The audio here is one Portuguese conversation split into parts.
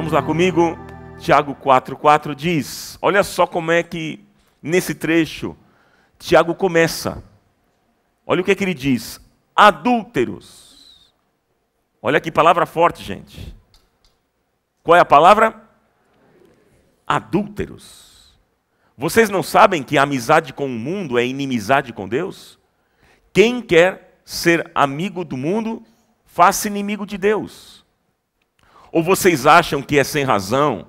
Vamos lá comigo, Tiago 4,4 diz, olha só como é que nesse trecho Tiago começa. Olha o que é que ele diz, adúlteros. Olha que palavra forte, gente. Qual é a palavra? Adúlteros. Vocês não sabem que a amizade com o mundo é inimizade com Deus? Quem quer ser amigo do mundo, faça inimigo de Deus. Ou vocês acham que é sem razão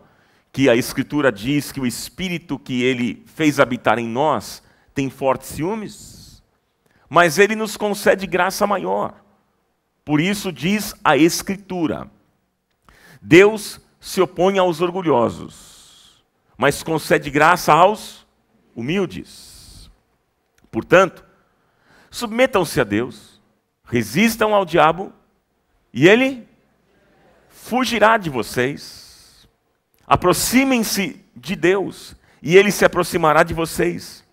que a Escritura diz que o Espírito que Ele fez habitar em nós tem fortes ciúmes? Mas Ele nos concede graça maior. Por isso diz a Escritura, Deus se opõe aos orgulhosos, mas concede graça aos humildes. Portanto, submetam-se a Deus, resistam ao diabo, e ele fugirá de vocês. Aproximem-se de Deus, e ele se aproximará de vocês.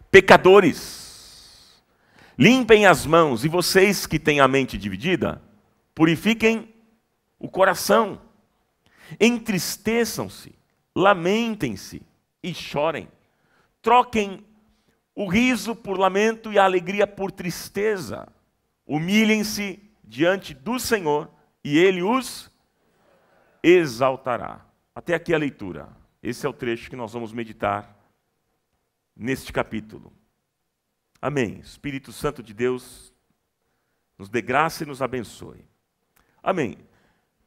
Pecadores, limpem as mãos, e vocês que têm a mente dividida, purifiquem o coração. Entristeçam-se, lamentem-se e chorem. Troquem o riso por lamento e a alegria por tristeza. Humilhem-se diante do Senhor e Ele os exaltará. Até aqui a leitura. Esse é o trecho que nós vamos meditar neste capítulo. Amém. Espírito Santo de Deus, nos dê graça e nos abençoe. Amém.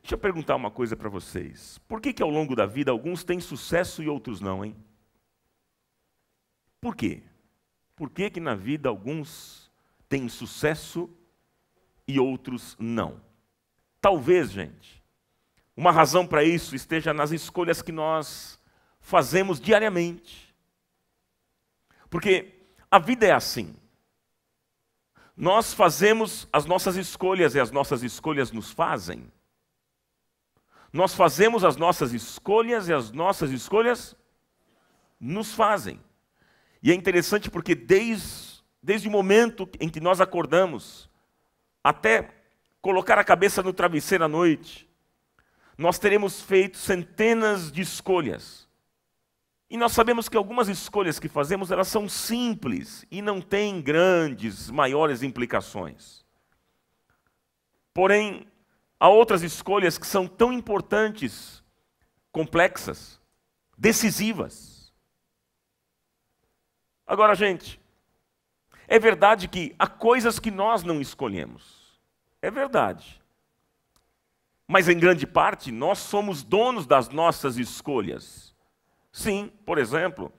Deixa eu perguntar uma coisa para vocês. Por que ao longo da vida alguns têm sucesso e outros não, hein? Por quê? Por que na vida alguns têm sucesso e outros não? Talvez, gente, uma razão para isso esteja nas escolhas que nós fazemos diariamente. Porque a vida é assim. Nós fazemos as nossas escolhas e as nossas escolhas nos fazem. Nós fazemos as nossas escolhas e as nossas escolhas nos fazem. E é interessante porque desde o momento em que nós acordamos, até colocar a cabeça no travesseiro à noite, nós teremos feito centenas de escolhas. E nós sabemos que algumas escolhas que fazemos, elas são simples e não têm grandes, maiores implicações. Porém, há outras escolhas que são tão importantes, complexas, decisivas. Agora, gente, é verdade que há coisas que nós não escolhemos. É verdade. Mas em grande parte, nós somos donos das nossas escolhas. Sim, por exemplo,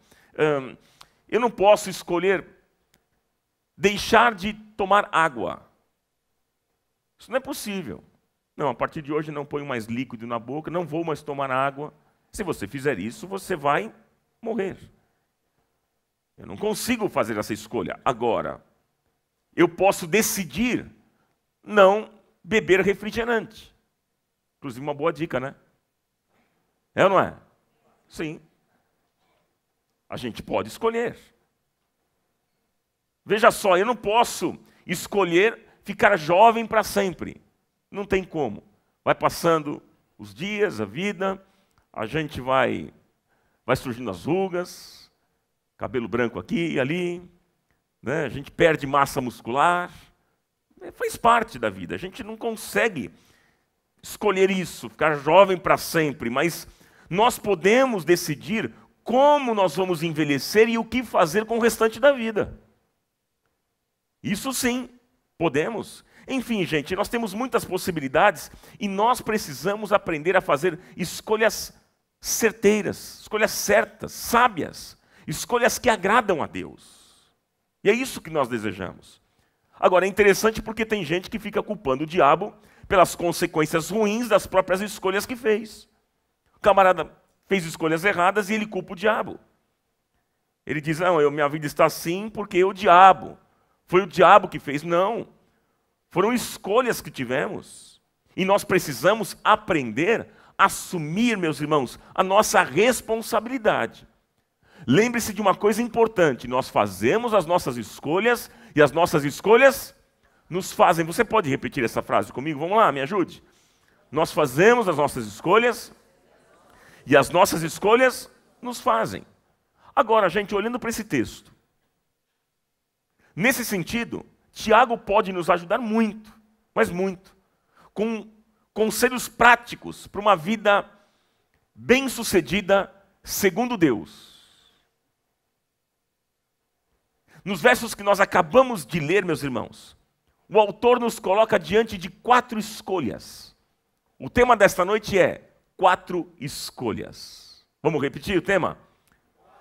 eu não posso escolher deixar de tomar água. Isso não é possível. Não, a partir de hoje não ponho mais líquido na boca, não vou mais tomar água. Se você fizer isso, você vai morrer. Eu não consigo fazer essa escolha. Agora, eu posso decidir não beber refrigerante. Inclusive uma boa dica, né? É ou não é? Sim. A gente pode escolher. Veja só, eu não posso escolher ficar jovem para sempre. Não tem como. Vai passando os dias, a vida, a gente vai surgindo as rugas, cabelo branco aqui e ali, né? A gente perde massa muscular. Faz parte da vida. A gente não consegue escolher isso, ficar jovem para sempre, mas nós podemos decidir como nós vamos envelhecer e o que fazer com o restante da vida. Isso sim, podemos. Enfim, gente, nós temos muitas possibilidades e nós precisamos aprender a fazer escolhas certeiras, escolhas certas, sábias, escolhas que agradam a Deus. E é isso que nós desejamos. Agora, é interessante porque tem gente que fica culpando o diabo pelas consequências ruins das próprias escolhas que fez. O camarada fez escolhas erradas e ele culpa o diabo. Ele diz, não, minha vida está assim porque o diabo. Foi o diabo que fez. Não. Foram escolhas que tivemos. E nós precisamos aprender a assumir, meus irmãos, a nossa responsabilidade. Lembre-se de uma coisa importante, nós fazemos as nossas escolhas e as nossas escolhas nos fazem. Você pode repetir essa frase comigo? Vamos lá, me ajude. Nós fazemos as nossas escolhas e as nossas escolhas nos fazem. Agora, gente, olhando para esse texto, nesse sentido, Tiago pode nos ajudar muito, mas muito, com conselhos práticos para uma vida bem-sucedida segundo Deus. Nos versos que nós acabamos de ler, meus irmãos, o autor nos coloca diante de 4 escolhas. O tema desta noite é 4 escolhas. Vamos repetir o tema?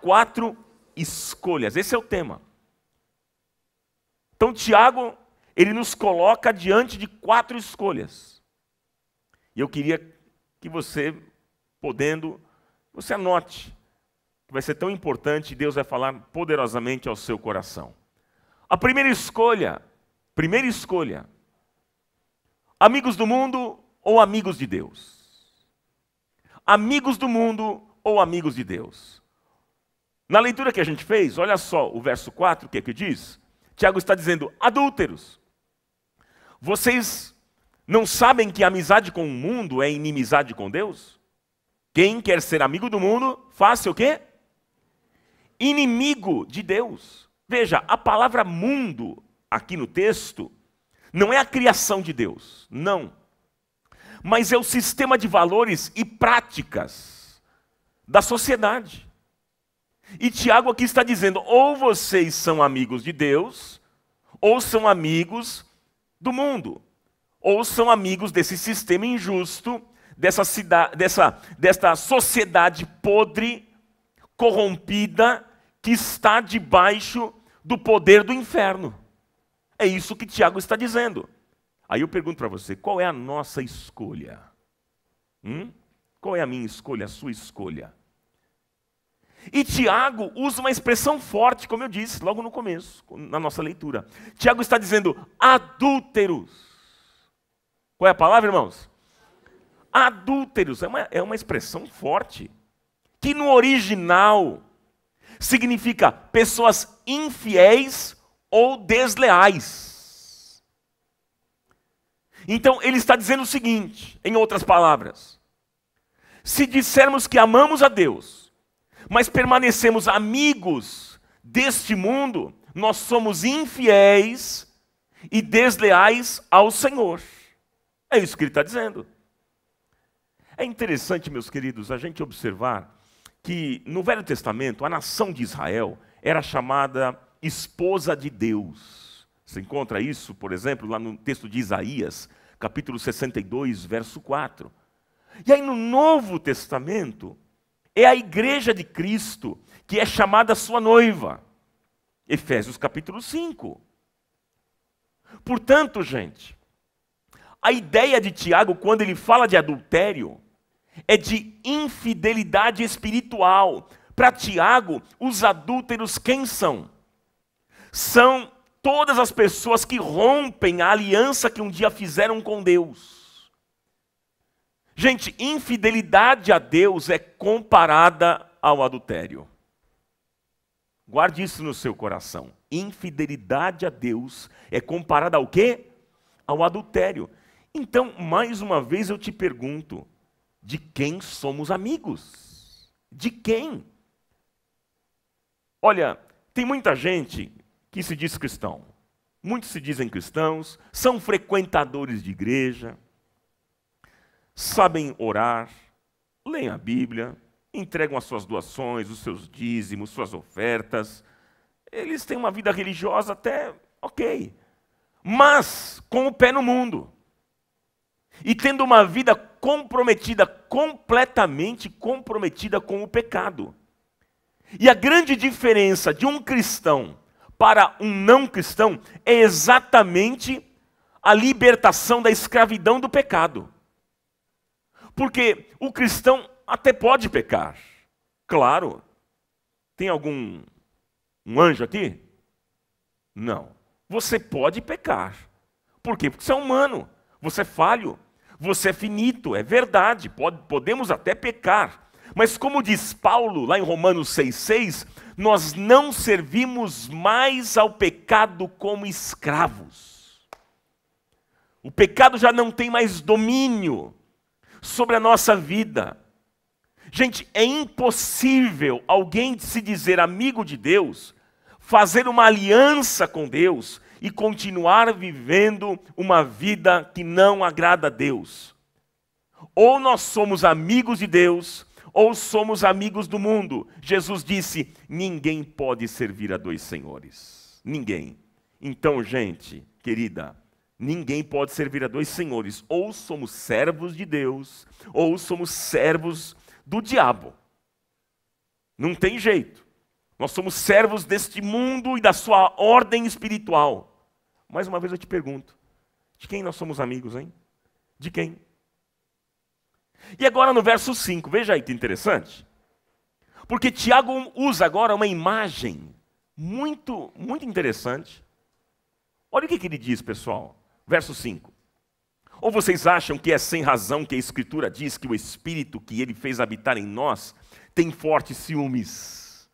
4 escolhas. Esse é o tema. Então, Tiago, ele nos coloca diante de 4 escolhas. E eu queria que você, podendo, você anote. Vai ser tão importante, Deus vai falar poderosamente ao seu coração. A primeira escolha, amigos do mundo ou amigos de Deus? Amigos do mundo ou amigos de Deus? Na leitura que a gente fez, olha só o verso 4, o que é que diz? Tiago está dizendo, adúlteros, vocês não sabem que amizade com o mundo é inimizade com Deus? Quem quer ser amigo do mundo, faça o quê? Inimigo de Deus. Veja, a palavra mundo aqui no texto não é a criação de Deus, não. Mas é o sistema de valores e práticas da sociedade. E Tiago aqui está dizendo, ou vocês são amigos de Deus, ou são amigos do mundo, ou são amigos desse sistema injusto, desta sociedade podre, corrompida, que está debaixo do poder do inferno. É isso que Tiago está dizendo. Aí eu pergunto para você, qual é a nossa escolha? Qual é a minha escolha, a sua escolha? E Tiago usa uma expressão forte, como eu disse, logo no começo, na nossa leitura. Tiago está dizendo, adúlteros. Qual é a palavra, irmãos? Adúlteros, é uma expressão forte, que no original significa pessoas infiéis ou desleais. Então ele está dizendo o seguinte, em outras palavras, se dissermos que amamos a Deus, mas permanecemos amigos deste mundo, nós somos infiéis e desleais ao Senhor. É isso que ele está dizendo. É interessante, meus queridos, a gente observar que no Velho Testamento a nação de Israel era chamada esposa de Deus. Você encontra isso, por exemplo, lá no texto de Isaías, capítulo 62, verso 4. E aí no Novo Testamento, é a igreja de Cristo que é chamada sua noiva. Efésios capítulo 5. Portanto, gente, a ideia de Tiago, quando ele fala de adultério, é de infidelidade espiritual. Para Tiago, os adúlteros quem são? São todas as pessoas que rompem a aliança que um dia fizeram com Deus. Gente, infidelidade a Deus é comparada ao adultério. Guarde isso no seu coração. Infidelidade a Deus é comparada ao quê? Ao adultério. Então, mais uma vez eu te pergunto, de quem somos amigos? De quem? Olha, tem muita gente que se diz cristão. Muitos se dizem cristãos, são frequentadores de igreja, sabem orar, leem a Bíblia, entregam as suas doações, os seus dízimos, suas ofertas. Eles têm uma vida religiosa até ok, mas com o pé no mundo. E tendo uma vida comprometida, completamente comprometida com o pecado. E a grande diferença de um cristão para um não cristão é exatamente a libertação da escravidão do pecado. Porque o cristão até pode pecar. Claro. Tem algum anjo aqui? Não. Você pode pecar. Por quê? Porque você é humano. Você é falho. Você é finito. É verdade. Podemos até pecar. Mas como diz Paulo, lá em Romanos 6,6, nós não servimos mais ao pecado como escravos. O pecado já não tem mais domínio sobre a nossa vida. Gente, é impossível alguém se dizer amigo de Deus, fazer uma aliança com Deus e continuar vivendo uma vida que não agrada a Deus. Ou nós somos amigos de Deus, ou somos amigos do mundo. Jesus disse, ninguém pode servir a dois senhores. Ninguém. Então, gente, querida, ninguém pode servir a dois senhores. Ou somos servos de Deus, ou somos servos do diabo. Não tem jeito. Nós somos servos deste mundo e da sua ordem espiritual. Mais uma vez eu te pergunto, de quem nós somos amigos, hein? De quem? E agora no verso 5, veja aí que interessante. Porque Tiago usa agora uma imagem muito interessante. Olha o que ele diz, pessoal. Verso 5. Ou vocês acham que é sem razão que a Escritura diz que o Espírito que ele fez habitar em nós tem fortes ciúmes?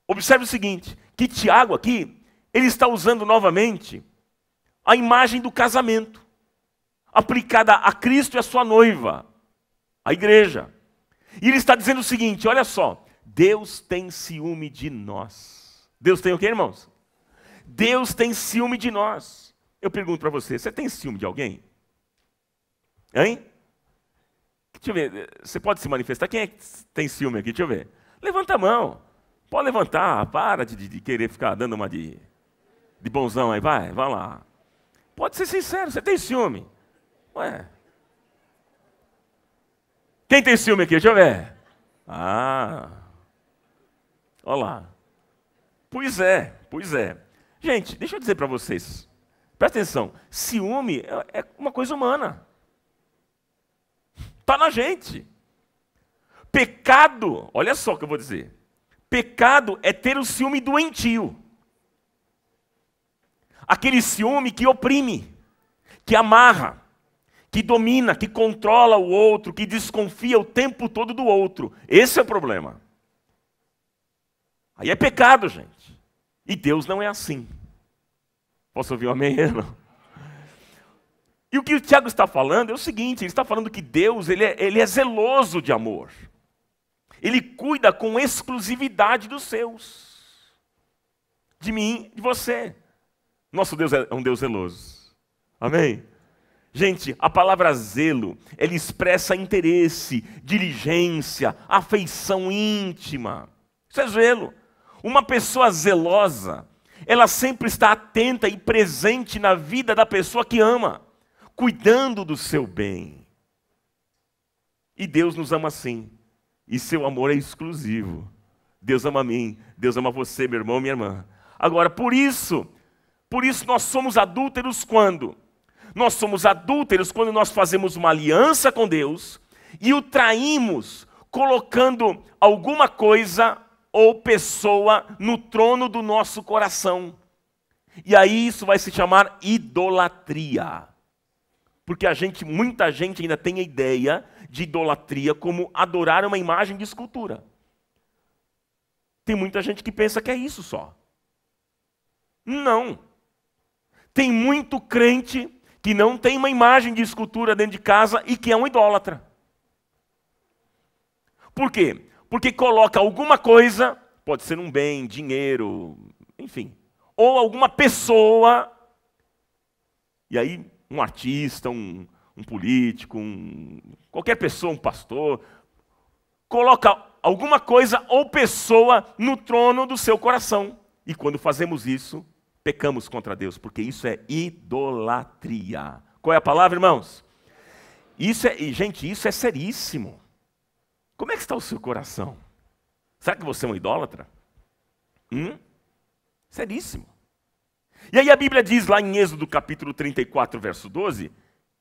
Observe o seguinte, que Tiago aqui, ele está usando novamente a imagem do casamento, aplicada a Cristo e a sua noiva, a igreja. E ele está dizendo o seguinte, olha só, Deus tem ciúme de nós. Deus tem o quê, irmãos? Deus tem ciúme de nós. Eu pergunto para você, você tem ciúme de alguém? Hein? Deixa eu ver, você pode se manifestar? Quem é que tem ciúme aqui? Deixa eu ver. Levanta a mão. Pode levantar, para de querer ficar dando uma de bonzão aí, vai lá. Pode ser sincero, você tem ciúme? Ué. Quem tem ciúme aqui? Deixa eu ver. Olha lá. Pois é. Gente, deixa eu dizer para vocês. Presta atenção. Ciúme é uma coisa humana. Está na gente. Pecado, olha só o que eu vou dizer. Pecado é ter o ciúme doentio. Aquele ciúme que oprime, que amarra, que domina, que controla o outro, que desconfia o tempo todo do outro. Esse é o problema. Aí é pecado, gente. E Deus não é assim. Posso ouvir um amém? Não? E o que o Tiago está falando é o seguinte, ele está falando que Deus ele é zeloso de amor. Ele cuida com exclusividade dos seus. De mim, de você. Nosso Deus é um Deus zeloso. Amém? Gente, a palavra zelo, ela expressa interesse, diligência, afeição íntima. Isso é zelo. Uma pessoa zelosa, ela sempre está atenta e presente na vida da pessoa que ama, cuidando do seu bem. E Deus nos ama assim. E seu amor é exclusivo. Deus ama a mim, Deus ama você, meu irmão, minha irmã. Agora, por isso nós somos adúlteros quando? Nós somos adúlteros quando nós fazemos uma aliança com Deus e o traímos colocando alguma coisa ou pessoa no trono do nosso coração. E aí isso vai se chamar idolatria. Porque muita gente ainda tem a ideia de idolatria como adorar uma imagem de escultura. Tem muita gente que pensa que é isso só. Não. Tem muito crente que não tem uma imagem de escultura dentro de casa e que é um idólatra. Por quê? Porque coloca alguma coisa, pode ser um bem, dinheiro, enfim, ou alguma pessoa, e aí um artista, um político, qualquer pessoa, um pastor, coloca alguma coisa ou pessoa no trono do seu coração. E quando fazemos isso, pecamos contra Deus, porque isso é idolatria. Qual é a palavra, irmãos? Gente, isso é seríssimo. Como é que está o seu coração? Será que você é um idólatra? Seríssimo. E aí a Bíblia diz lá em Êxodo capítulo 34, verso 12,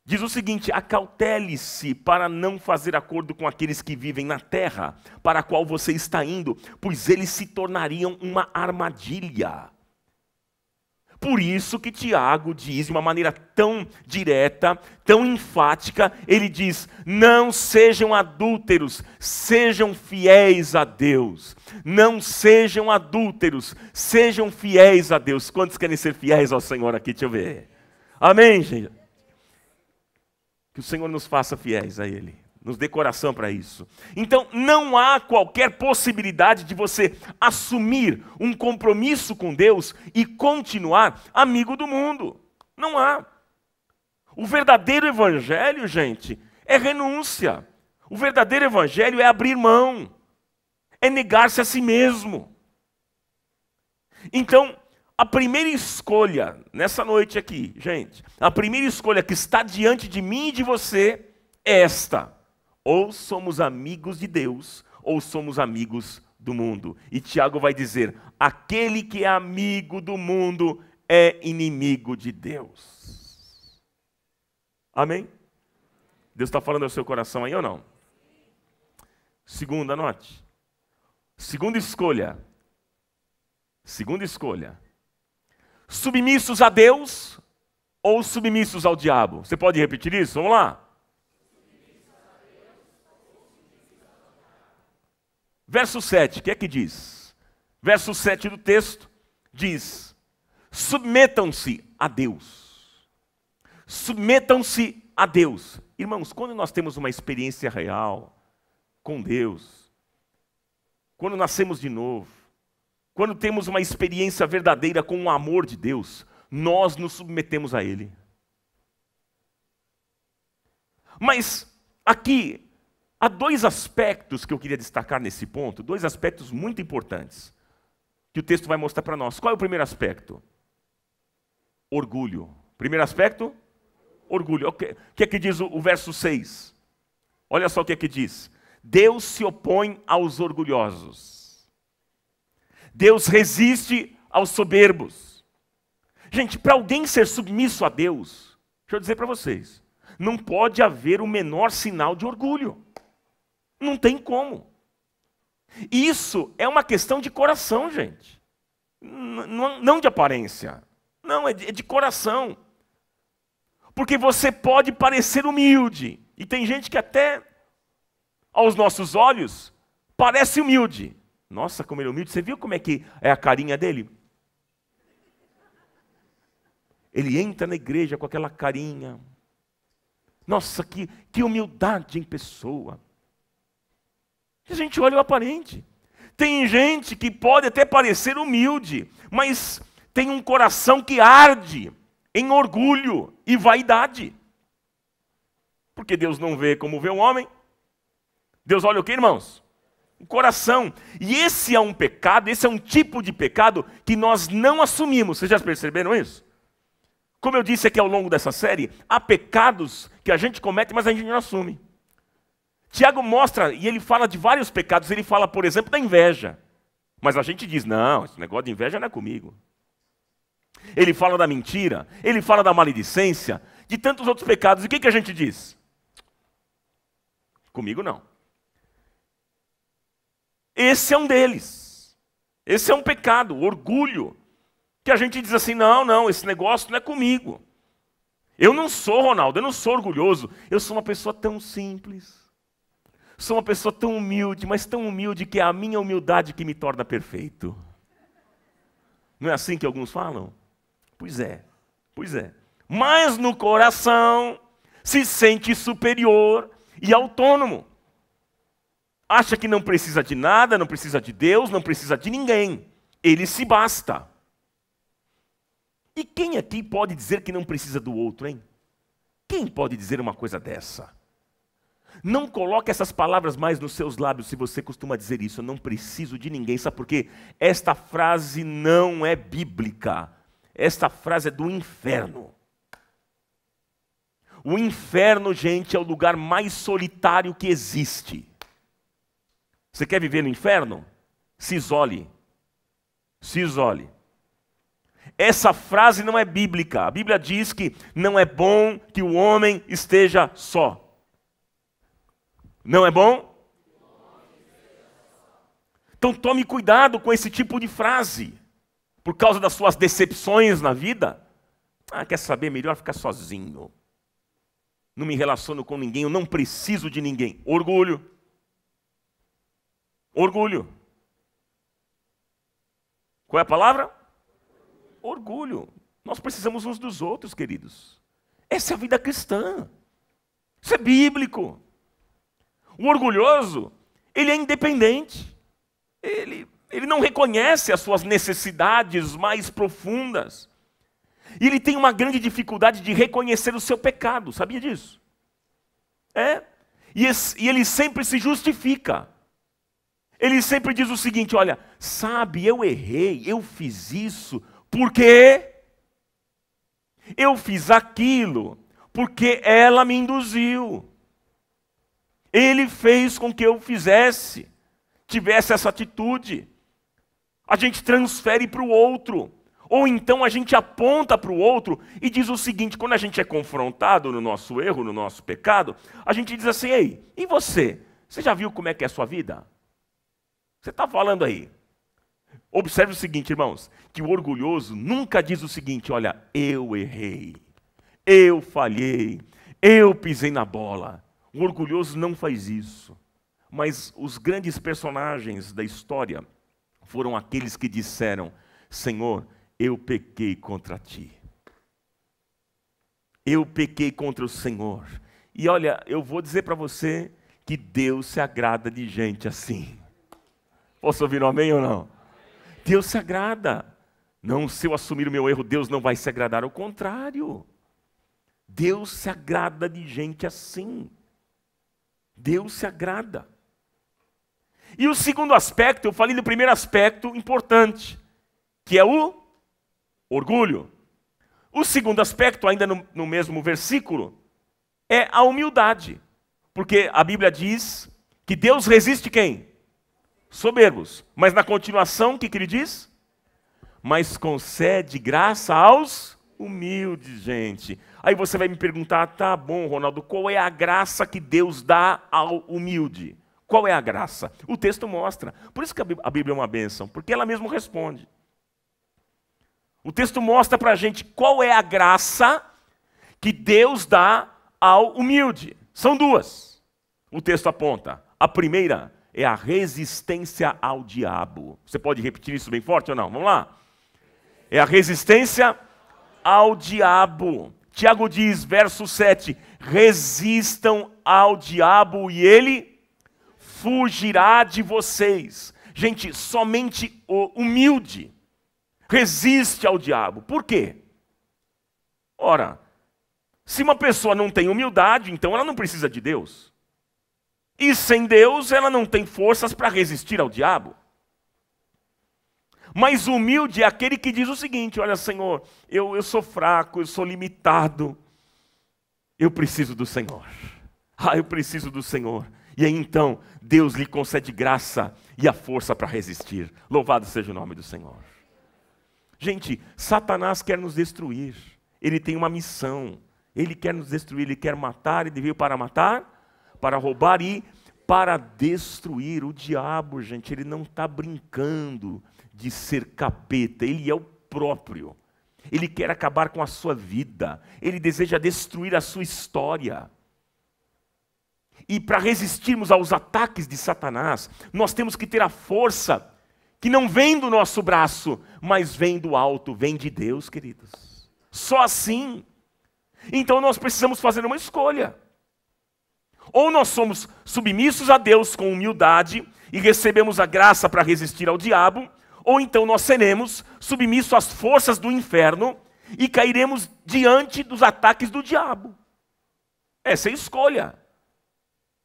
diz o seguinte, acautele-se para não fazer acordo com aqueles que vivem na terra, para a qual você está indo, pois eles se tornariam uma armadilha. Por isso que Tiago diz de uma maneira tão direta, tão enfática, ele diz, não sejam adúlteros, sejam fiéis a Deus. Não sejam adúlteros, sejam fiéis a Deus. Quantos querem ser fiéis ao Senhor aqui? Deixa eu ver. Amém, gente? Que o Senhor nos faça fiéis a Ele. Nos dê coração para isso. Então, não há qualquer possibilidade de você assumir um compromisso com Deus e continuar amigo do mundo. Não há. O verdadeiro evangelho, gente, é renúncia. O verdadeiro evangelho é abrir mão. É negar-se a si mesmo. Então, a primeira escolha, nessa noite aqui, gente, a primeira escolha que está diante de mim e de você é esta. Ou somos amigos de Deus, ou somos amigos do mundo. E Tiago vai dizer, aquele que é amigo do mundo é inimigo de Deus. Amém? Deus está falando ao seu coração aí ou não? Segunda, anote. Segunda escolha. Submissos a Deus ou submissos ao diabo? Você pode repetir isso? Vamos lá. Verso 7, o que é que diz? Verso 7 do texto diz: submetam-se a Deus. Submetam-se a Deus. Irmãos, quando nós temos uma experiência real com Deus, quando nascemos de novo, quando temos uma experiência verdadeira com o amor de Deus, nós nos submetemos a Ele. Mas aqui há dois aspectos que eu queria destacar nesse ponto, dois aspectos muito importantes, que o texto vai mostrar para nós. Qual é o primeiro aspecto? Orgulho. Primeiro aspecto? Orgulho. O que é que diz o verso 6? Olha só o que é que diz. Deus se opõe aos orgulhosos. Deus resiste aos soberbos. Gente, para alguém ser submisso a Deus, deixa eu dizer para vocês, não pode haver o menor sinal de orgulho. Não tem como. Isso é uma questão de coração, gente. Não de aparência. Não, é de coração. Porque você pode parecer humilde. E tem gente que até, aos nossos olhos, parece humilde. Nossa, como ele é humilde. Você viu como é que é a carinha dele? Ele entra na igreja com aquela carinha. Nossa, que humildade em pessoa. A gente olha o aparente. Tem gente que pode até parecer humilde, mas tem um coração que arde em orgulho e vaidade. Porque Deus não vê como vê um homem. Deus olha o quê, irmãos? O coração. E esse é um pecado, esse é um tipo de pecado que nós não assumimos. Vocês já perceberam isso? Como eu disse aqui ao longo dessa série, há pecados que a gente comete, mas a gente não assume. Tiago mostra, e ele fala de vários pecados, ele fala, por exemplo, da inveja. Mas a gente diz, não, esse negócio de inveja não é comigo. Ele fala da mentira, ele fala da maledicência, de tantos outros pecados. E o que a gente diz? Comigo não. Esse é um deles. Esse é um pecado, o orgulho. Que a gente diz assim, não, esse negócio não é comigo. Eu não sou, Ronaldo, eu não sou orgulhoso. Eu sou uma pessoa tão simples. Sou uma pessoa tão humilde, mas tão humilde que é a minha humildade que me torna perfeito. Não é assim que alguns falam? Pois é. Mas no coração se sente superior e autônomo. Acha que não precisa de nada, não precisa de Deus, não precisa de ninguém. Ele se basta. E quem aqui pode dizer que não precisa do outro, hein? Quem pode dizer uma coisa dessa? Não coloque essas palavras mais nos seus lábios se você costuma dizer isso. Eu não preciso de ninguém. Sabe por quê? Esta frase não é bíblica. Esta frase é do inferno. O inferno, gente, é o lugar mais solitário que existe. Você quer viver no inferno? Se isole. Se isole. Essa frase não é bíblica. A Bíblia diz que não é bom que o homem esteja só. Não é bom? Então tome cuidado com esse tipo de frase. Por causa das suas decepções na vida. Quer saber? Melhor ficar sozinho. Não me relaciono com ninguém, eu não preciso de ninguém. Orgulho. Orgulho. Qual é a palavra? Orgulho. Nós precisamos uns dos outros, queridos. Essa é a vida cristã. Isso é bíblico. O orgulhoso, ele é independente. Ele não reconhece as suas necessidades mais profundas. E ele tem uma grande dificuldade de reconhecer o seu pecado. Sabia disso? E ele sempre se justifica. Ele sempre diz o seguinte: olha, sabe, eu errei, eu fiz isso, porque eu fiz aquilo, porque ela me induziu. Ele fez com que eu tivesse essa atitude. A gente transfere para o outro. Ou então a gente aponta para o outro e diz o seguinte: quando a gente é confrontado no nosso erro, no nosso pecado, a gente diz assim: ei, e você? Você já viu como é que é a sua vida? Você está falando aí. Observe o seguinte, irmãos, que o orgulhoso nunca diz o seguinte: olha, eu errei, eu falhei, eu pisei na bola. O orgulhoso não faz isso. Mas os grandes personagens da história foram aqueles que disseram: Senhor, eu pequei contra ti. Eu pequei contra o Senhor. E olha, eu vou dizer para você que Deus se agrada de gente assim. Posso ouvir um amém ou não? Deus se agrada. Não, se eu assumir o meu erro, Deus não vai se agradar. Ao contrário. Deus se agrada de gente assim. Deus se agrada. E o segundo aspecto, eu falei do primeiro aspecto importante, que é o orgulho. O segundo aspecto, ainda no mesmo versículo, é a humildade. Porque a Bíblia diz que Deus resiste quem? Soberbos. Mas na continuação, o que ele diz? Mas concede graça aos humildes, gente. Aí você vai me perguntar: tá bom, Ronaldo, qual é a graça que Deus dá ao humilde? Qual é a graça? O texto mostra. Por isso que a Bíblia é uma bênção, porque ela mesmo responde. O texto mostra para a gente qual é a graça que Deus dá ao humilde. São duas. O texto aponta. A primeira é a resistência ao diabo. Você pode repetir isso bem forte ou não? Vamos lá. É a resistência ao diabo. Tiago diz, verso 7, resistam ao diabo e ele fugirá de vocês. Gente, somente o humilde resiste ao diabo. Por quê? Ora, se uma pessoa não tem humildade, então ela não precisa de Deus. E sem Deus, ela não tem forças para resistir ao diabo. Mas o humilde é aquele que diz o seguinte: olha, Senhor, eu sou fraco, eu sou limitado, eu preciso do Senhor. Eu preciso do Senhor. E aí então, Deus lhe concede graça e a força para resistir. Louvado seja o nome do Senhor. Gente, Satanás quer nos destruir. Ele tem uma missão. Ele quer nos destruir, ele quer matar, ele veio para matar, para roubar e para destruir. O diabo, gente, ele não está brincando de ser capeta, ele é o próprio. Ele quer acabar com a sua vida, ele deseja destruir a sua história. E para resistirmos aos ataques de Satanás, nós temos que ter a força que não vem do nosso braço, mas vem do alto, vem de Deus, queridos. Só assim. Então nós precisamos fazer uma escolha. Ou nós somos submissos a Deus com humildade e recebemos a graça para resistir ao diabo, ou então nós seremos submissos às forças do inferno e cairemos diante dos ataques do diabo. Essa é a escolha.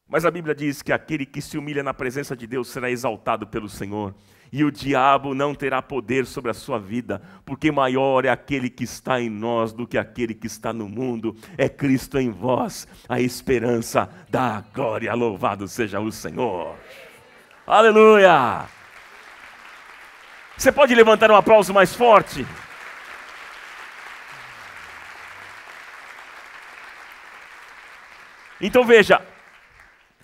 Mas a Bíblia diz que aquele que se humilha na presença de Deus será exaltado pelo Senhor. E o diabo não terá poder sobre a sua vida, porque maior é aquele que está em nós do que aquele que está no mundo. É Cristo em vós, a esperança da glória. Louvado seja o Senhor. Aleluia! Você pode levantar um aplauso mais forte? Então veja,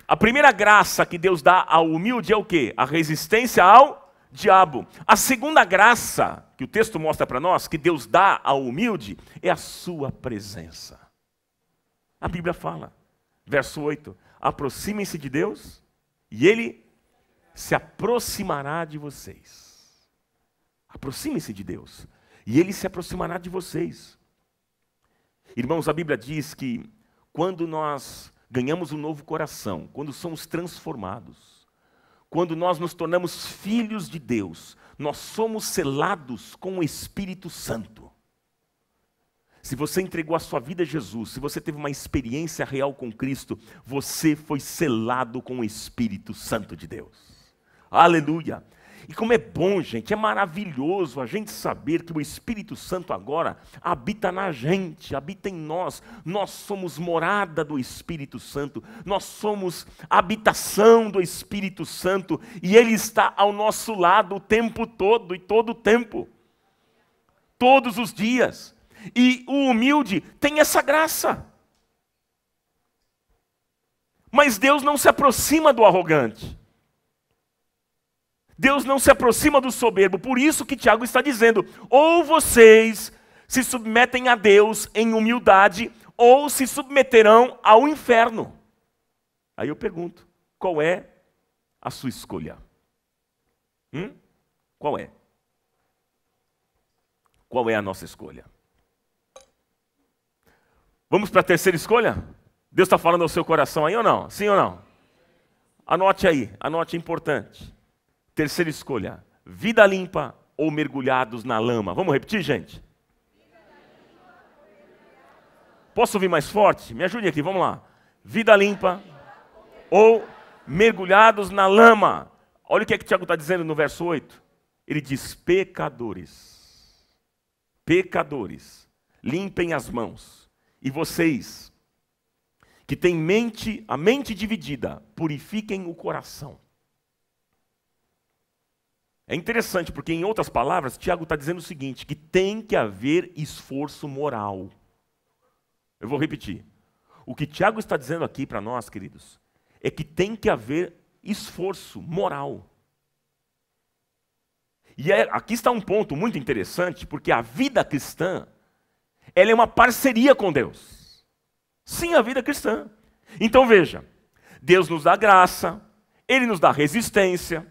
a primeira graça que Deus dá ao humilde é o quê? A resistência ao diabo. A segunda graça que o texto mostra para nós, que Deus dá ao humilde, é a sua presença. A Bíblia fala, verso 8, aproximem-se de Deus e Ele se aproximará de vocês. Aproximem-se de Deus e Ele se aproximará de vocês. Irmãos, a Bíblia diz que quando nós ganhamos um novo coração, quando somos transformados, quando nós nos tornamos filhos de Deus, nós somos selados com o Espírito Santo. Se você entregou a sua vida a Jesus, se você teve uma experiência real com Cristo, você foi selado com o Espírito Santo de Deus. Aleluia! E como é bom, gente, é maravilhoso a gente saber que o Espírito Santo agora habita na gente, habita em nós. Nós somos morada do Espírito Santo, nós somos habitação do Espírito Santo e Ele está ao nosso lado o tempo todo e todo o tempo, todos os dias. E o humilde tem essa graça. Mas Deus não se aproxima do arrogante. Deus não se aproxima do soberbo, por isso que Tiago está dizendo, ou vocês se submetem a Deus em humildade, ou se submeterão ao inferno. Aí eu pergunto, qual é a sua escolha? Qual é? Qual é a nossa escolha? Vamos para a terceira escolha? Deus está falando ao seu coração aí ou não? Sim ou não? Anote aí, anote, é importante. Terceira escolha, vida limpa ou mergulhados na lama? Vamos repetir, gente? Posso ouvir mais forte? Me ajude aqui, vamos lá. Vida limpa ou mergulhados na lama? Olha o que é que Tiago está dizendo no verso 8. Ele diz, pecadores, pecadores, limpem as mãos. E vocês, que têm a mente dividida, purifiquem o coração. É interessante, porque em outras palavras, Tiago está dizendo o seguinte, que tem que haver esforço moral. Eu vou repetir. O que Tiago está dizendo aqui para nós, queridos, é que tem que haver esforço moral. E aqui está um ponto muito interessante, porque a vida cristã, ela é uma parceria com Deus. Sim, a vida cristã. Então veja, Deus nos dá graça, Ele nos dá resistência,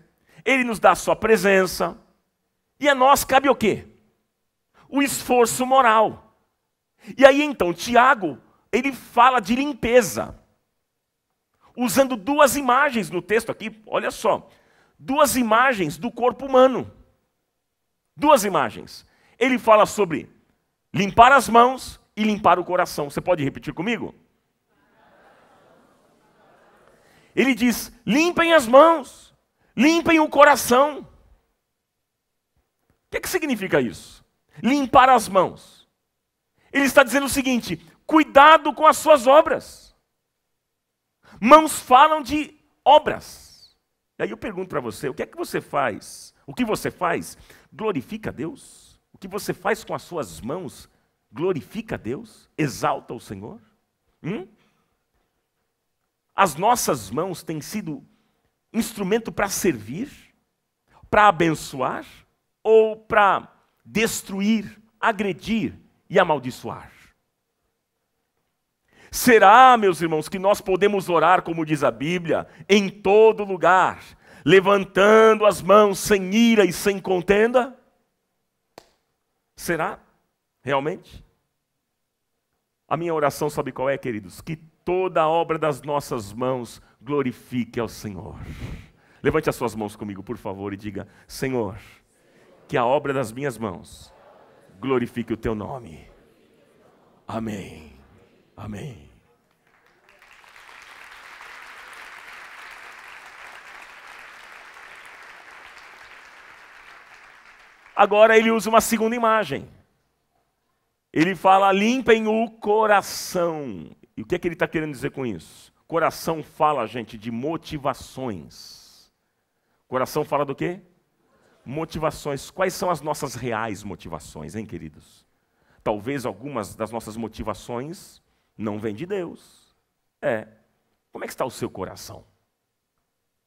Ele nos dá a sua presença, e a nós cabe o quê? O esforço moral. E aí então, Tiago, ele fala de limpeza, usando duas imagens no texto aqui, olha só, duas imagens do corpo humano. Duas imagens. Ele fala sobre limpar as mãos e limpar o coração. Você pode repetir comigo? Ele diz, limpem as mãos. Limpem o coração. O que significa isso? Limpar as mãos. Ele está dizendo o seguinte, cuidado com as suas obras. Mãos falam de obras. E aí eu pergunto para você, o que é que você faz? O que você faz glorifica a Deus? O que você faz com as suas mãos glorifica a Deus? Exalta o Senhor? As nossas mãos têm sido instrumento para servir, para abençoar ou para destruir, agredir e amaldiçoar? Será, meus irmãos, que nós podemos orar, como diz a Bíblia, em todo lugar, levantando as mãos sem ira e sem contenda? Será? Realmente? A minha oração, sabe qual é, queridos? Que toda a obra das nossas mãos glorifique ao Senhor. Levante as suas mãos comigo, por favor, e diga, Senhor, que a obra das minhas mãos glorifique o teu nome. Amém. Amém. Agora ele usa uma segunda imagem. Ele fala, limpem o coração. E o que é que ele está querendo dizer com isso? Coração fala, gente, de motivações. Coração fala do quê? Motivações. Quais são as nossas reais motivações, hein, queridos? Talvez algumas das nossas motivações não vêm de Deus. Como é que está o seu coração?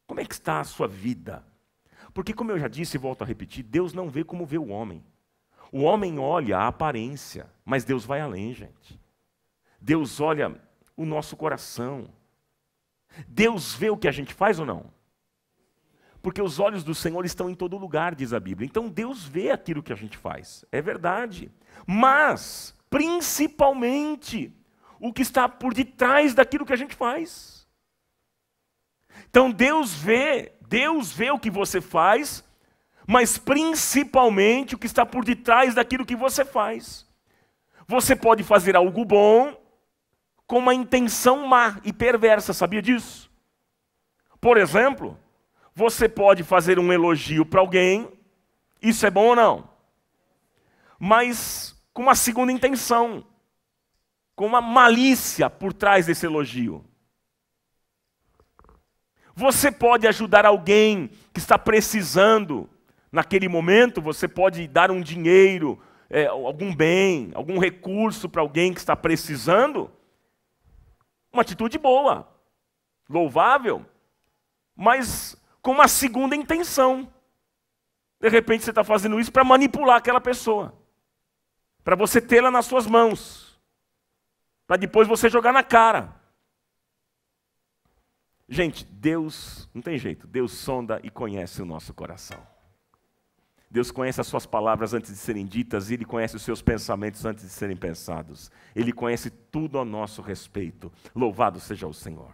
Como é que está a sua vida? Porque, como eu já disse e volto a repetir, Deus não vê como vê o homem. O homem olha a aparência, mas Deus vai além, gente. Deus olha o nosso coração. Deus vê o que a gente faz ou não? Porque os olhos do Senhor estão em todo lugar, diz a Bíblia. Então Deus vê aquilo que a gente faz. É verdade. Mas, principalmente, o que está por detrás daquilo que a gente faz. Então Deus vê o que você faz, mas principalmente o que está por detrás daquilo que você faz. Você pode fazer algo bom com uma intenção má e perversa, sabia disso? Por exemplo, você pode fazer um elogio para alguém, isso é bom ou não? Mas com uma segunda intenção, com uma malícia por trás desse elogio. Você pode ajudar alguém que está precisando, naquele momento, você pode dar um dinheiro, algum bem, algum recurso para alguém que está precisando. Uma atitude boa, louvável, mas com uma segunda intenção. De repente você está fazendo isso para manipular aquela pessoa, para você tê-la nas suas mãos, para depois você jogar na cara. Gente, Deus, não tem jeito, Deus sonda e conhece o nosso coração. Deus conhece as suas palavras antes de serem ditas, e Ele conhece os seus pensamentos antes de serem pensados. Ele conhece tudo a nosso respeito. Louvado seja o Senhor.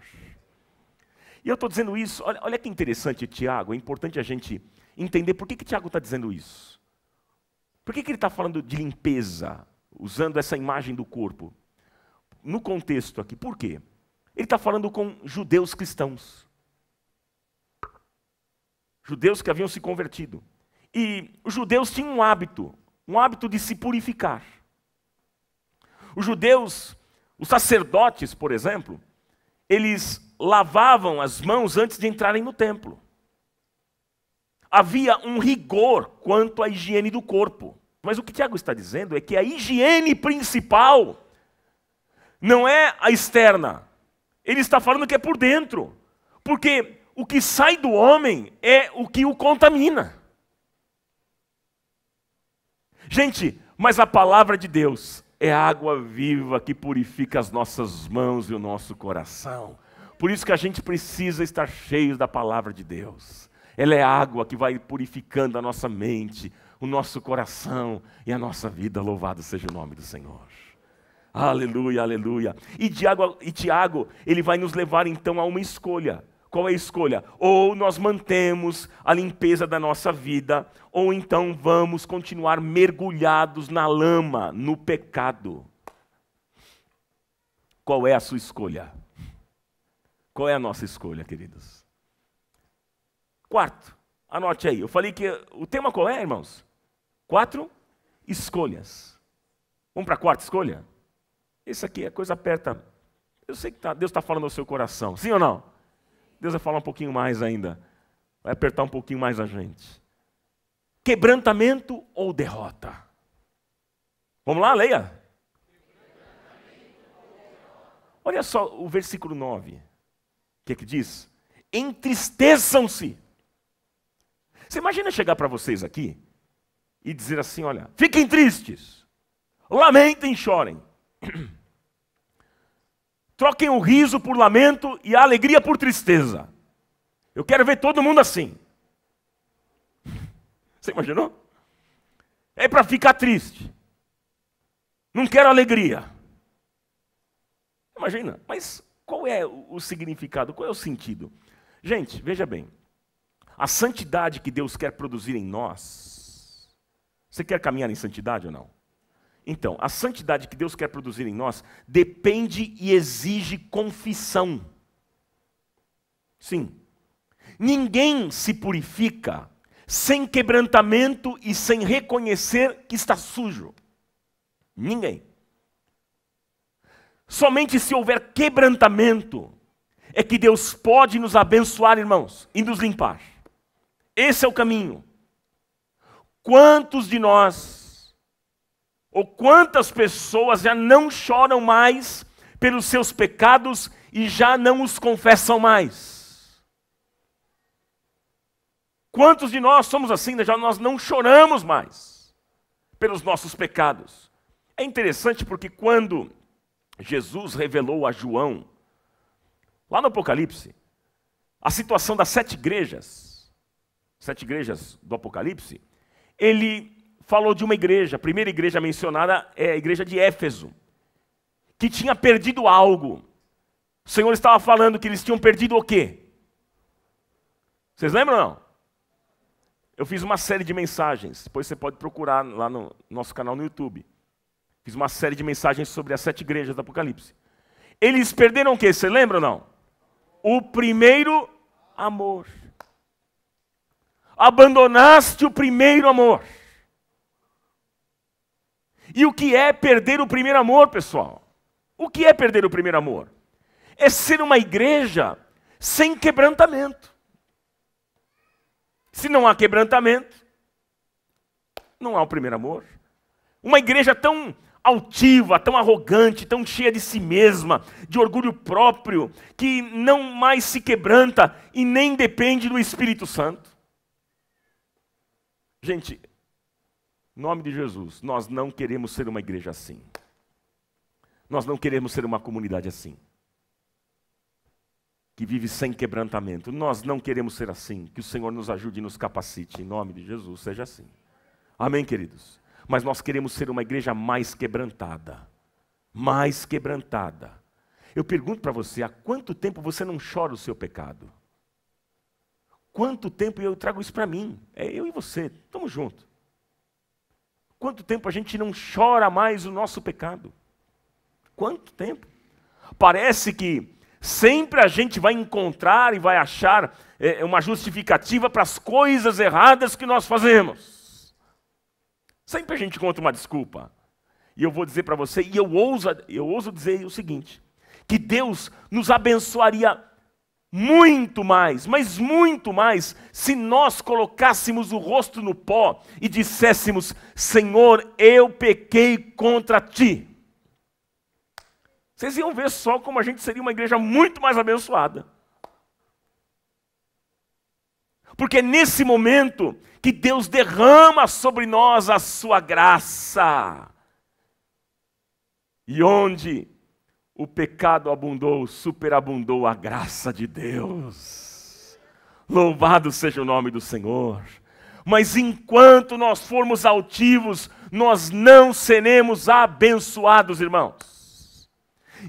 E eu estou dizendo isso, olha que interessante, Tiago, é importante a gente entender por que Tiago está dizendo isso. Por que ele está falando de limpeza, usando essa imagem do corpo? No contexto aqui, por quê? Ele está falando com judeus cristãos. Judeus que haviam se convertido. E os judeus tinham um hábito de se purificar. Os judeus, os sacerdotes, por exemplo, eles lavavam as mãos antes de entrarem no templo. Havia um rigor quanto à higiene do corpo. Mas o que Tiago está dizendo é que a higiene principal não é a externa. Ele está falando que é por dentro. Porque o que sai do homem é o que o contamina. Gente, mas a palavra de Deus é água viva que purifica as nossas mãos e o nosso coração. Por isso que a gente precisa estar cheio da palavra de Deus. Ela é água que vai purificando a nossa mente, o nosso coração e a nossa vida. Louvado seja o nome do Senhor. Aleluia, aleluia. E Tiago, ele vai nos levar então a uma escolha. Qual é a escolha? Ou nós mantemos a limpeza da nossa vida, ou então vamos continuar mergulhados na lama, no pecado. Qual é a sua escolha? Qual é a nossa escolha, queridos? Quarto, anote aí. Eu falei que o tema qual é, irmãos? 4 escolhas. Vamos para a quarta escolha? Isso aqui é coisa aperta. Eu sei que Deus está falando ao seu coração. Sim ou não? Deus vai falar um pouquinho mais ainda. Vai apertar um pouquinho mais a gente. Quebrantamento ou derrota? Vamos lá, leia. Olha só o versículo 9. O que é que diz? Entristeçam-se. Você imagina chegar para vocês aqui e dizer assim, olha, fiquem tristes, lamentem e chorem. Troquem o riso por lamento e a alegria por tristeza. Eu quero ver todo mundo assim. Você imaginou? É para ficar triste. Não quero alegria. Imagina, mas qual é o significado, qual é o sentido? Gente, veja bem. A santidade que Deus quer produzir em nós. Você quer caminhar em santidade ou não? Então, a santidade que Deus quer produzir em nós depende e exige confissão. Sim. Ninguém se purifica sem quebrantamento e sem reconhecer que está sujo. Ninguém. Somente se houver quebrantamento é que Deus pode nos abençoar, irmãos, e nos limpar. Esse é o caminho. Quantos de nós ou quantas pessoas já não choram mais pelos seus pecados e já não os confessam mais? Quantos de nós somos assim, já nós não choramos mais pelos nossos pecados? É interessante porque quando Jesus revelou a João, lá no Apocalipse, a situação das 7 igrejas do Apocalipse, ele falou de uma igreja, a primeira igreja mencionada é a igreja de Éfeso, que tinha perdido algo. O Senhor estava falando que eles tinham perdido o quê? Vocês lembram ou não? Eu fiz uma série de mensagens, depois você pode procurar lá no nosso canal no YouTube. Fiz uma série de mensagens sobre as 7 igrejas do Apocalipse. Eles perderam o quê? Você lembra ou não? O primeiro amor. Abandonaste o primeiro amor. E o que é perder o primeiro amor, pessoal? O que é perder o primeiro amor? É ser uma igreja sem quebrantamento. Se não há quebrantamento, não há o primeiro amor. Uma igreja tão altiva, tão arrogante, tão cheia de si mesma, de orgulho próprio, que não mais se quebranta e nem depende do Espírito Santo. Gente, em nome de Jesus, nós não queremos ser uma igreja assim. Nós não queremos ser uma comunidade assim, que vive sem quebrantamento. Nós não queremos ser assim. Que o Senhor nos ajude e nos capacite. Em nome de Jesus, seja assim. Amém, queridos? Mas nós queremos ser uma igreja mais quebrantada. Mais quebrantada. Eu pergunto para você, há quanto tempo você não chora o seu pecado? Quanto tempo, eu trago isso para mim, é eu e você, estamos juntos. Quanto tempo a gente não chora mais o nosso pecado? Quanto tempo? Parece que sempre a gente vai encontrar e vai achar uma justificativa para as coisas erradas que nós fazemos. Sempre a gente encontra uma desculpa. E eu vou dizer para você, e eu ouso dizer o seguinte, que Deus nos abençoaria muito mais, mas muito mais, se nós colocássemos o rosto no pó e disséssemos, Senhor, eu pequei contra ti. Vocês iam ver só como a gente seria uma igreja muito mais abençoada. Porque é nesse momento que Deus derrama sobre nós a sua graça. E onde o pecado abundou, superabundou a graça de Deus. Louvado seja o nome do Senhor. Mas enquanto nós formos altivos, nós não seremos abençoados, irmãos.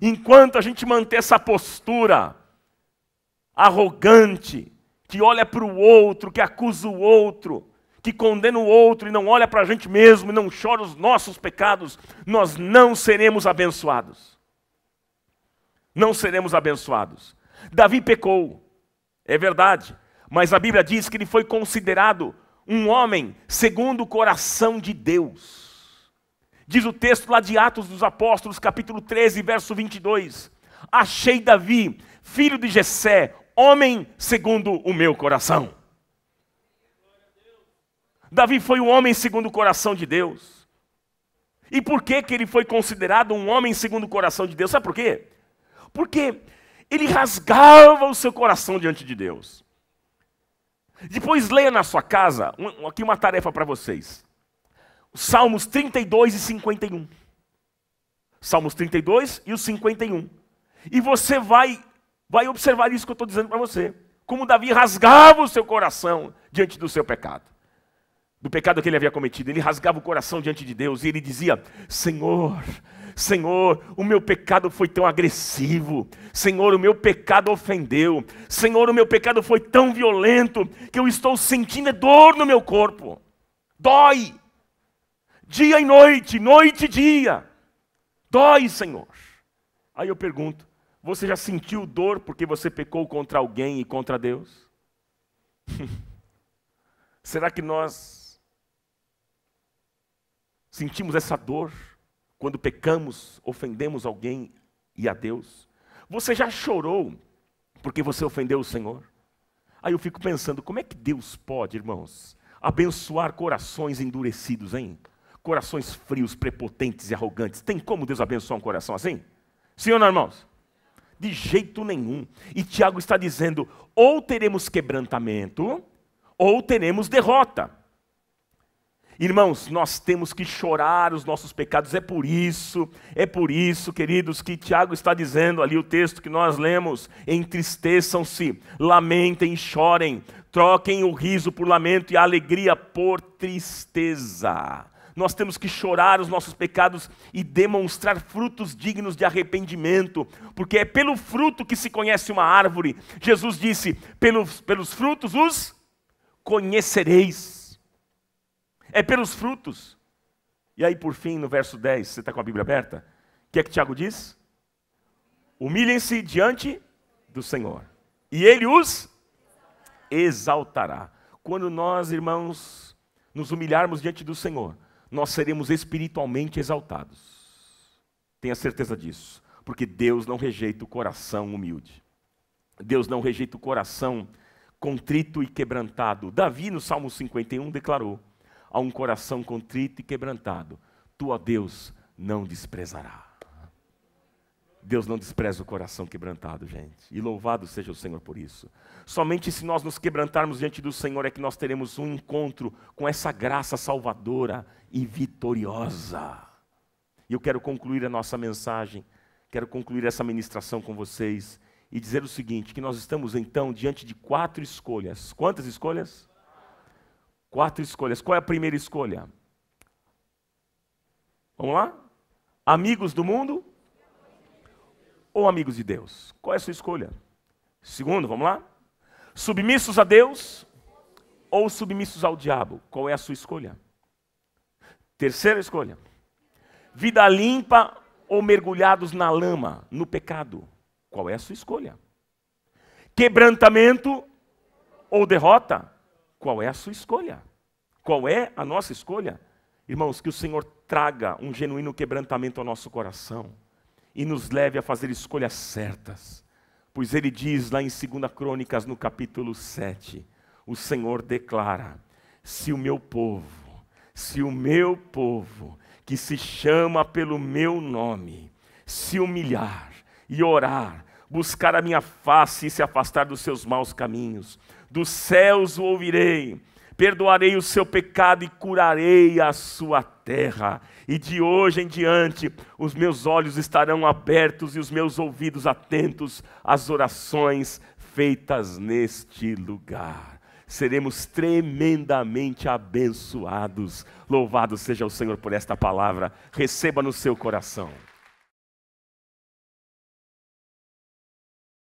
Enquanto a gente manter essa postura arrogante, que olha para o outro, que acusa o outro, que condena o outro e não olha para a gente mesmo e não chora os nossos pecados, nós não seremos abençoados. Não seremos abençoados. Davi pecou, é verdade, mas a Bíblia diz que ele foi considerado um homem segundo o coração de Deus. Diz o texto lá de Atos dos Apóstolos, capítulo 13, verso 22. Achei Davi, filho de Jessé, homem segundo o meu coração. Davi foi um homem segundo o coração de Deus. E por que ele foi considerado um homem segundo o coração de Deus? Sabe por quê? Porque ele rasgava o seu coração diante de Deus. Depois leia na sua casa, aqui uma tarefa para vocês. Os Salmos 32 e 51. Salmos 32 e os 51. E você vai observar isso que eu estou dizendo para você. Como Davi rasgava o seu coração diante do seu pecado. Do pecado que ele havia cometido. Ele rasgava o coração diante de Deus e ele dizia, Senhor, o meu pecado foi tão agressivo. Senhor, o meu pecado ofendeu. Senhor, o meu pecado foi tão violento que eu estou sentindo dor no meu corpo. Dói. Dia e noite, noite e dia. Dói, Senhor. Aí eu pergunto, você já sentiu dor porque você pecou contra alguém e contra Deus? Será que nós sentimos essa dor quando pecamos, ofendemos alguém e a Deus? Você já chorou porque você ofendeu o Senhor? Aí eu fico pensando, como é que Deus pode, irmãos, abençoar corações endurecidos, hein? Corações frios, prepotentes e arrogantes. Tem como Deus abençoar um coração assim? Sim ou não, irmãos? De jeito nenhum. E Tiago está dizendo, ou teremos quebrantamento, ou teremos derrota. Irmãos, nós temos que chorar os nossos pecados. É por isso, queridos, que Tiago está dizendo ali, o texto que nós lemos, entristeçam-se, lamentem e chorem, troquem o riso por lamento e a alegria por tristeza. nós temos que chorar os nossos pecados e demonstrar frutos dignos de arrependimento, porque é pelo fruto que se conhece uma árvore. Jesus disse, pelos frutos os conhecereis. É pelos frutos. E aí por fim, no verso 10, você está com a Bíblia aberta? O que é que Tiago diz? Humilhem-se diante do Senhor, e Ele os exaltará. Quando nós, irmãos, nos humilharmos diante do Senhor, nós seremos espiritualmente exaltados. Tenha certeza disso, porque Deus não rejeita o coração humilde. Deus não rejeita o coração contrito e quebrantado. Davi, no Salmo 51, declarou, a um coração contrito e quebrantado, tu, ó Deus, não desprezará. Deus não despreza o coração quebrantado, gente. E louvado seja o Senhor por isso. Somente se nós nos quebrantarmos diante do Senhor é que nós teremos um encontro com essa graça salvadora e vitoriosa. E eu quero concluir a nossa mensagem, quero concluir essa ministração com vocês e dizer o seguinte, que nós estamos então diante de 4 escolhas. Quantas escolhas? 4 escolhas. Qual é a primeira escolha? Vamos lá? Amigos do mundo ou amigos de Deus? Qual é a sua escolha? Segundo, vamos lá? Submissos a Deus ou submissos ao diabo? Qual é a sua escolha? Terceira escolha. Vida limpa ou mergulhados na lama, no pecado? Qual é a sua escolha? Quebrantamento ou derrota? Qual é a sua escolha? Qual é a nossa escolha? Irmãos, que o Senhor traga um genuíno quebrantamento ao nosso coração e nos leve a fazer escolhas certas. Pois Ele diz lá em 2 Crônicas, no capítulo 7, o Senhor declara, se o meu povo, que se chama pelo meu nome, se humilhar e orar, buscar a minha face e se afastar dos seus maus caminhos, dos céus o ouvirei, perdoarei o seu pecado e curarei a sua terra. E de hoje em diante, os meus olhos estarão abertos e os meus ouvidos atentos às orações feitas neste lugar. Seremos tremendamente abençoados. Louvado seja o Senhor por esta palavra. Receba no seu coração.